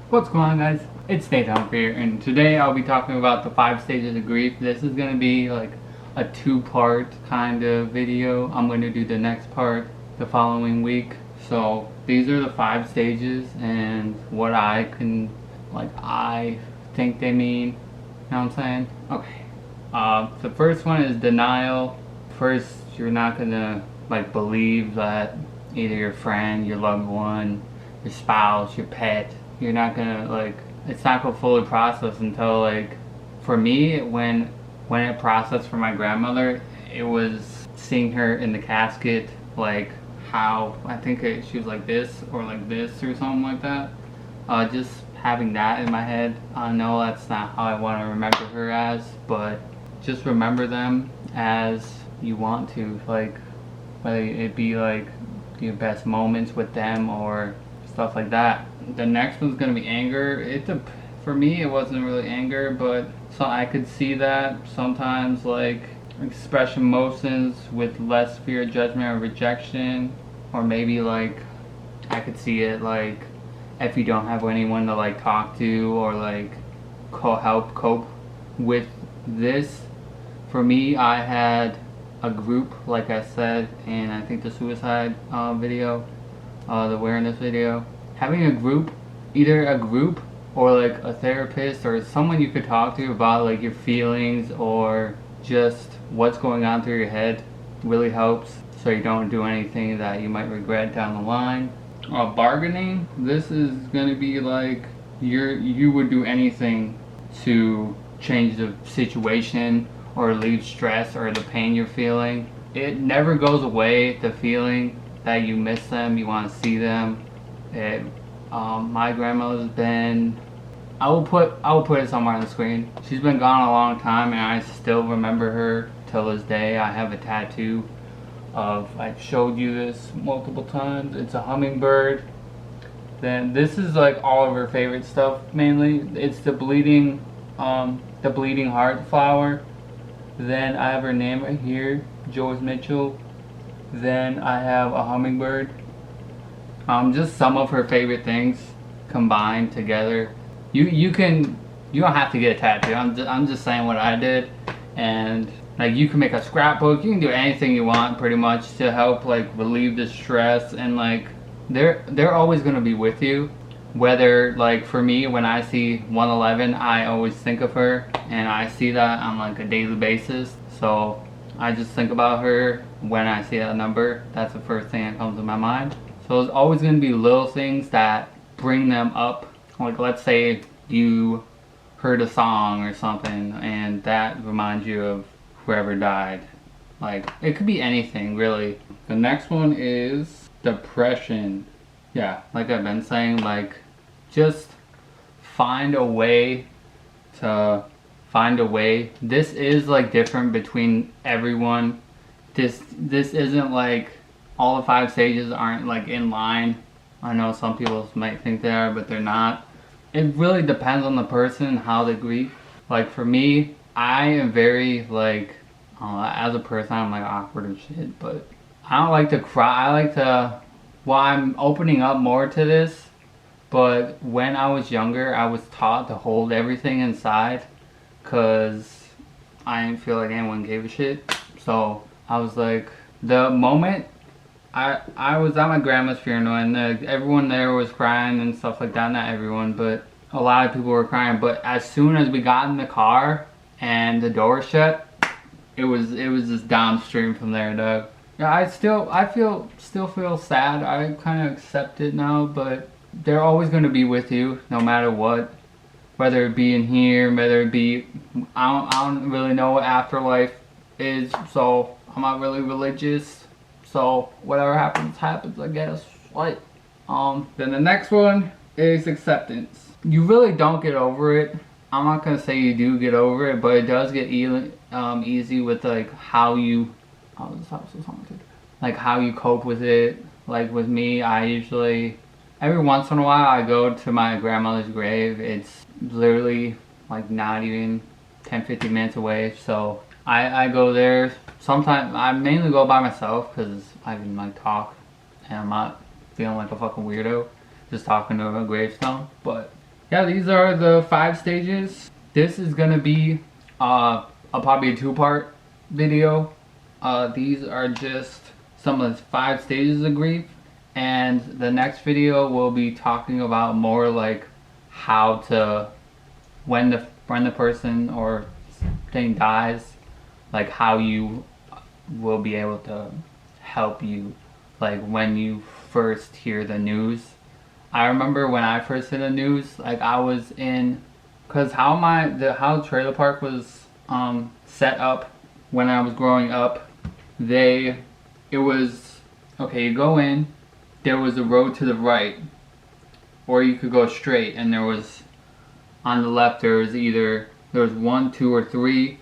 What's going on, guys? It's Humphrey here, and today I'll be talking about the 5 stages of grief. This is going to be like a 2-part kind of video. I'm going to do the next part the following week. So these are the 5 stages and what I think they mean. You know what I'm saying? Okay. The first one is denial. First, you're not going to believe that either your friend, your loved one, your spouse, your pet, you're not gonna it's not gonna fully process until for me, when it processed for my grandmother, it was seeing her in the casket, how I think she was like this or something like that. Just having that in my head. I know that's not how I want to remember her as, but just remember them as you want to, whether it be your best moments with them or stuff like that. The next one's gonna be anger. For me, it wasn't really anger, but so I could see that sometimes, express emotions with less fear of judgment or rejection, or maybe I could see it if you don't have anyone to talk to or help cope with this. For me, I had a group, like I said, and I think the suicide video, the awareness video. Having a group, either a group or a therapist or someone you could talk to about your feelings or just what's going on through your head, really helps, so you don't do anything that you might regret down the line. Bargaining, this is going to be you would do anything to change the situation or relieve stress or the pain you're feeling. It never goes away, the feeling that you miss them, you want to see them. My grandmother's been, I will put it somewhere on the screen. She's been gone a long time, and I still remember her till this day. I have a tattoo of, I've showed you this multiple times. It's a hummingbird. Then this is all of her favorite stuff. Mainly, it's the bleeding heart flower. Then I have her name right here, Joyce Mitchell. Then I have a hummingbird. Just some of her favorite things combined together. You don't have to get a tattoo. I'm just saying what I did, and you can make a scrapbook. You can do anything you want pretty much to help relieve the stress, and they're always gonna be with you. Whether for me, when I see 111, I always think of her, and I see that on a daily basis. So I just think about her when I see that number. That's the first thing that comes to my mind. So there's always going to be little things that bring them up. Let's say you heard a song or something and that reminds you of whoever died. It could be anything, really. The next one is depression. Yeah, like I've been saying, just find a way. This is different between everyone. This isn't all the 5 stages aren't in line. I know some people might think they are, but they're not. It really depends on the person, how they grieve. For me, I am very as a person, I'm awkward and shit, but I don't like to cry. I'm opening up more to this, but when I was younger, I was taught to hold everything inside because I didn't feel like anyone gave a shit. So I was the moment I was at my grandma's funeral, and everyone there was crying and stuff like that. Not everyone, but a lot of people were crying. But as soon as we got in the car and the door shut, it was just downstream from there, dog. Yeah, I still feel sad. I kind of accept it now, but they're always going to be with you no matter what. Whether it be in here, whether it be, I don't really know what afterlife is, so I'm not really religious. So whatever happens, I guess. Then the next one is acceptance. You really don't get over it. I'm not gonna say you do get over it, but it does get easy with how you, how you cope with it. With me, I usually, every once in a while, I go to my grandmother's grave. It's literally not even 10-15 minutes away, so I go there. Sometimes I mainly go by myself because I can talk and I'm not feeling like a fucking weirdo just talking to a gravestone. But yeah, these are the 5 stages. This is gonna be probably a 2-part video. These are just some of the 5 stages of grief, and the next video will be talking about more like how to when the person or thing dies, like how you will be able to help you, like when you first hear the news. I remember when I first heard the news, like I was in, cause how the trailer park was set up when I was growing up. It was okay. You go in, there was a road to the right, or you could go straight, and there was on the left there was 1, 2, or 3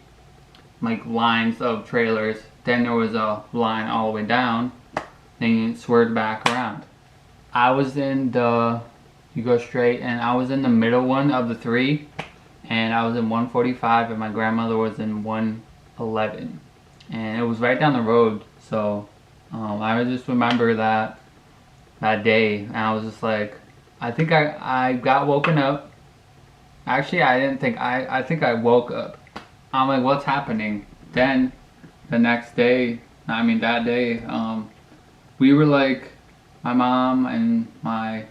like lines of trailers. Then there was a line all the way down. Then you swerved back around. I was in you go straight, and I was in the middle one of the 3, and I was in 145, and my grandmother was in 111, and it was right down the road. So I just remember that day, and I was just like, I think I got woken up. Actually, I didn't think I think I woke up. I'm like, what's happening? Then the next day, that day, we were like, my mom and my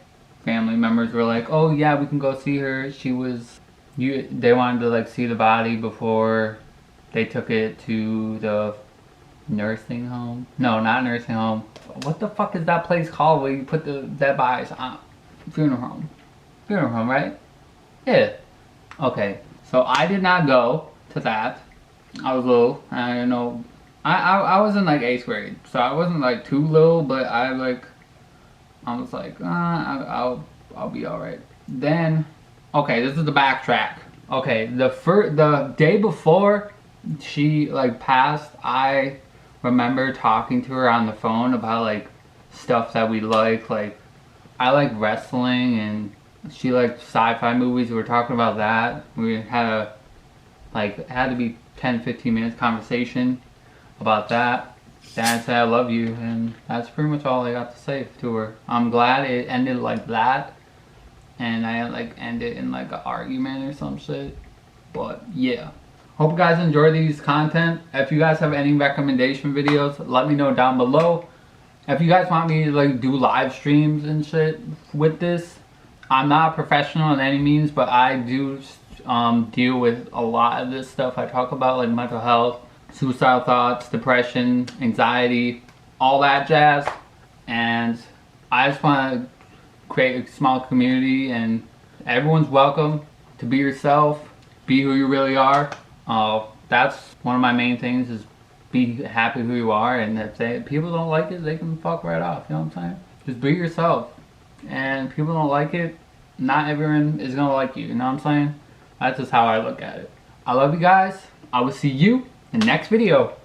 family members were like, oh yeah, we can go see her. They wanted to like see the body before they took it to the nursing home. No, not nursing home. What the fuck is that place called where you put the dead bodies on? Funeral home. Funeral home, right? Yeah. Okay. So I did not go to that. I was little. I don't know. I was in like 8th grade, so I wasn't like too little, but I was like, I'll be all right. Then, okay, this is the backtrack. Okay, the day before she like passed, I remember talking to her on the phone about like stuff that we like I like wrestling, and she liked sci-fi movies. We were talking about that. We had it had to be 10-15 minutes conversation about that. Dad said I love you, and that's pretty much all I got to say to her. I'm glad it ended like that, and I didn't like end it in like an argument or some shit. But yeah, hope you guys enjoy these content. If you guys have any recommendation videos, let me know down below. If you guys want me to like do live streams and shit with this, I'm not a professional in any means, but I do deal with a lot of this stuff I talk about, like mental health, suicidal thoughts, depression, anxiety, all that jazz. And I just want to create a small community, and everyone's welcome to be yourself, be who you really are. That's one of my main things, is be happy who you are, and if people don't like it, they can fuck right off, you know what I'm saying? Just be yourself. And if people don't like it, not everyone is gonna like you know what I'm saying? That's just how I look at it. I love you guys. I will see you in the next video.